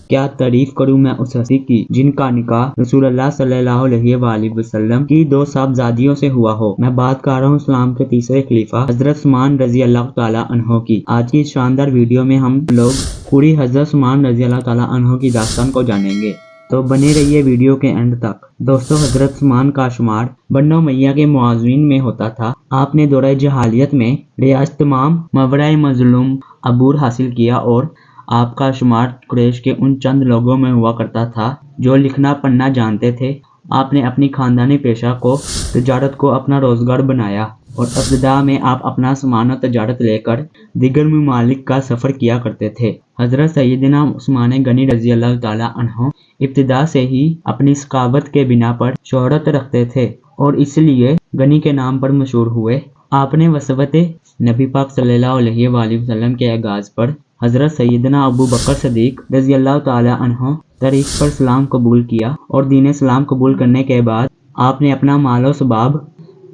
क्या तारीफ करूं मैं उस हस्ती की जिनका निकाह रसूलुल्लाह सल्लल्लाहु अलैहि वसल्लम की दो साहबजादियों से हुआ हो। मैं बात कर रहा हूँ इस्लाम के तीसरे खलीफा हजरत उस्मान रजी अल्लाह ताला अन्हो की। आज की इस शानदार वीडियो में हम लोग पूरी हजरत उस्मान रजी अल्लाह ताला अन्हो की दास्तान को जानेंगे, तो बने रहिए वीडियो के एंड तक। दोस्तों, हजरत उस्मान का शुमार बन्नो उमैया के मुआज़िन में होता था। आपने दौरे जहालियत में रियासत तमाम मवरा मजलूम अबूर हासिल किया और आपका शुमार कुरैश के उन चंद लोगों में हुआ करता था जो लिखना पढ़ना जानते थे। आपने अपनी खानदानी पेशा को तजारत को अपना रोजगार बनाया और इब्तिदा में आप अपना सामान और तजारत लेकर दिगर ममालिक का सफ़र किया करते थे। हजरत सैयदना उस्मान गनी रजी अल्लाह ताला अन्हो इब्तिदा से ही अपनी सकावत के बिना पर शोहरत रखते थे और इसलिए गनी के नाम पर मशहूर हुए। आपने वसवत नबी पाक सल्लल्लाहु अलैहि वसल्लम के आगाज़ पर हजरत सैयदना अबू बकर सदीक रजी अल्लाह ताला अन्हो तरीक पर सलाम कबूल किया और दीन इस्लाम कबूल करने के बाद आपने अपना मालो सबाब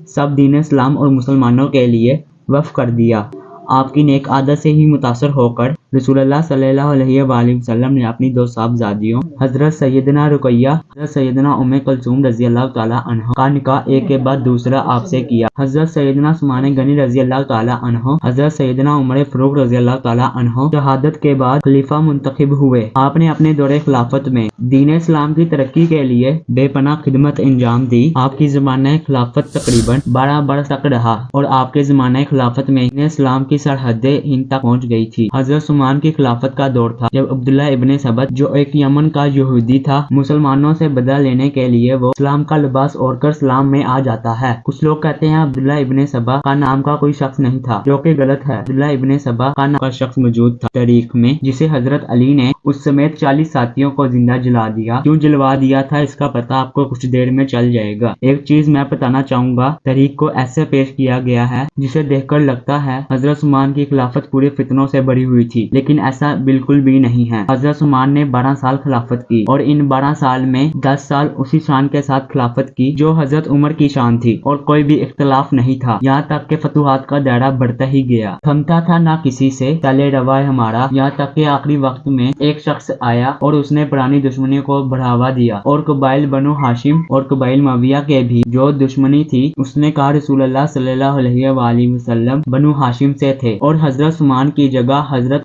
सब दीन इस्लाम और मुसलमानों के लिए वफ़ कर दिया। आपकी नेक आदत से ही मुतासर होकर रसूलुल्लाह सल्लल्लाहु अलैहि वसल्लम ने अपनी दो साहबजादियों हजरत सैयदना रुकैया हजरत सैयदना उम्मे कुलसूम रजी अल्लाह ताला अन्हा का निकाह एक के बाद दूसरा आपसे किया। हजरत सैयदना उस्मान गनी रजी अल्लाह ताला अन्हो हजरत सैयदना उमर फारूक रजी अल्लाह ताला अन्हो शहादत के बाद खलीफा मुंतखब हुए। आपने अपने दौरे खिलाफत में दीन इस्लाम की तरक्की के लिए बेपनाह खिदमत अंजाम दी। आपकी ज़माना खिलाफत तकरीबन 12 बरस तक रहा और आपके ज़माना खिलाफत में दीन इस्लाम की सरहदें हिंद तक पहुँच गई थी। हजरत उस्मान की खिलाफत का दौर था जब अब्दुल्ला इब्ने सबत जो एक यमन का यहूदी था, मुसलमानों से बदला लेने के लिए वो इस्लाम का लिबास ओढ़कर इस्लाम में आ जाता है। कुछ लोग कहते हैं अब्दुल्ला इब्ने सबा का नाम का कोई शख्स नहीं था, जो कि गलत है। अब्दुल्ला इब्ने सबा का नाम का शख्स मौजूद था तारीख में, जिसे हजरत अली ने उस समेत 40 साथियों को जिंदा जला दिया। क्यों जलवा दिया था इसका पता आपको कुछ देर में चल जाएगा। एक चीज मैं बताना चाहूंगा, तारीख को ऐसे पेश किया गया है जिसे देखकर लगता है हजरत उस्मान की खिलाफत पूरे फितनों से भरी हुई थी, लेकिन ऐसा बिल्कुल भी नहीं है। हजरत उस्मान ने 12 साल खिलाफत की और इन 12 साल में 10 साल उसी शान के साथ खिलाफत की जो हजरत उमर की शान थी और कोई भी इख्तलाफ नहीं था। यहाँ तक के फतुहात का दायरा बढ़ता ही गया, थमता था ना किसी से चले रवा हमारा। यहाँ तक के आखिरी वक्त में एक शख्स आया और उसने पुरानी दुश्मनी को बढ़ावा दिया और कबाइल बनु हाशिम और कबाइल मविया के भी जो दुश्मनी थी, उसने कहा रसूलुल्लाह सल्लल्लाहु अलैहि वसल्लम बनु हाशिम से थे और हजरत उस्मान की जगह हजरत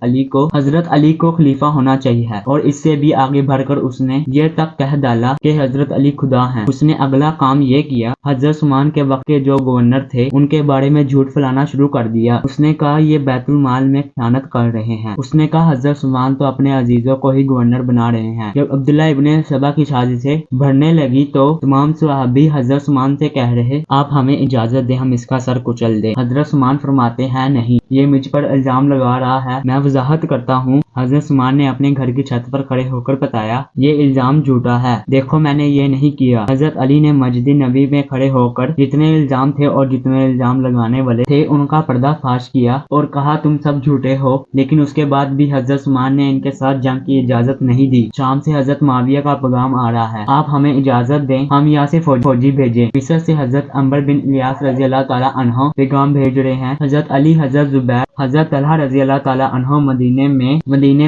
अली को खलीफा होना चाहिए। और इससे भी आगे बढ़कर उसने ये तक कह डाला कि हजरत अली खुदा हैं। उसने अगला काम ये किया, हजरत उस्मान के वक्त के जो गवर्नर थे उनके बारे में झूठ फैलाना शुरू कर दिया। उसने कहा ये बैतुल माल में खयानत कर रहे हैं। उसने कहा हजरत उस्मान तो अपने अजीजों को ही गवर्नर बना रहे हैं। जब अब्दुल्ला इब्ने सबा की साजिशें बढ़ने लगी तो तमाम सहाबी हजरत उस्मान से कह रहे आप हमें इजाजत दे, हम इसका सर कुचल दे। हजरत उस्मान फरमाते हैं नहीं, ये मुझ पर इल्जाम लगा रहा है, मैं वजाहत करता हूँ। हजरत उस्मान ने अपने घर की छत पर खड़े होकर बताया ये इल्जाम झूठा है, देखो मैंने ये नहीं किया। हजरत अली ने मस्जिद नबी में खड़े होकर जितने इल्जाम थे और जितने इल्जाम लगाने वाले थे उनका पर्दाफाश किया और कहा तुम सब झूठे हो। लेकिन उसके बाद भी हजरत उस्मान ने इनके साथ जंग की इजाजत नहीं दी। शाम से हजरत माविया का पैगाम आ रहा है, आप हमें इजाजत दें, हम यहाँ से फौजी भेजें। मिस्र से हजरत अम्बर बिन इलियास रजी अल्लाह ताला अन्हो पैगाम भेज रहे हैं। हजरत अली, हजरत जुबैर, हजरत तलहा रजी अल्लाह ताला अन्हो मदीने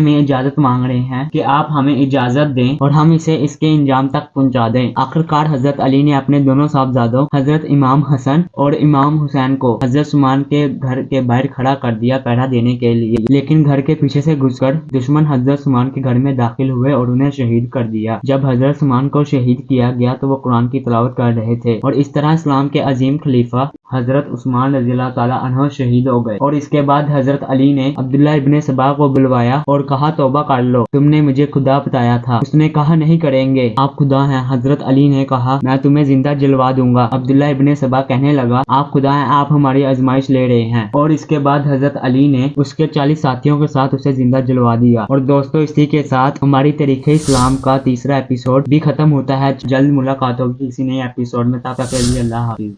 में इजाजत मांग रहे हैं कि आप हमें इजाजत दें और हम इसे इसके इंजाम तक पहुंचा दें। आखिरकार हजरत अली ने अपने दोनों साहबजादों हजरत इमाम हसन और इमाम हुसैन को हजरत उस्मान के घर के बाहर खड़ा कर दिया पहरा देने के लिए। लेकिन घर के पीछे से घुसकर दुश्मन हजरत उस्मान के घर में दाखिल हुए और उन्हें शहीद कर दिया। जब हजरत उस्मान को शहीद किया गया तो वो कुरान की तिलावत कर रहे थे और इस तरह इस्लाम के अजीम खलीफा हजरत उस्मान रज़ी अल्लाह ताला अन्हु शहीद हो गए। और इसके बाद हजरत अली ने अब्दुल्ला इब्ने सबा को बुलवाया और कहा तौबा कर लो, तुमने मुझे खुदा बताया था। उसने कहा नहीं करेंगे, आप खुदा हैं। हजरत अली ने कहा मैं तुम्हें जिंदा जलवा दूंगा। अब्दुल्ला इब्ने सबा कहने लगा आप खुदा हैं, आप हमारी आजमाइश ले रहे हैं। और इसके बाद हजरत अली ने उसके 40 साथियों के साथ उसे जिंदा जलवा दिया। और दोस्तों, इसी के साथ हमारी तरीके इस्लाम का तीसरा एपिसोड भी खत्म होता है। जल्द मुलाकात होगी किसी नए एपिसोड में, तब तक के लिए अल्लाह हाफिज।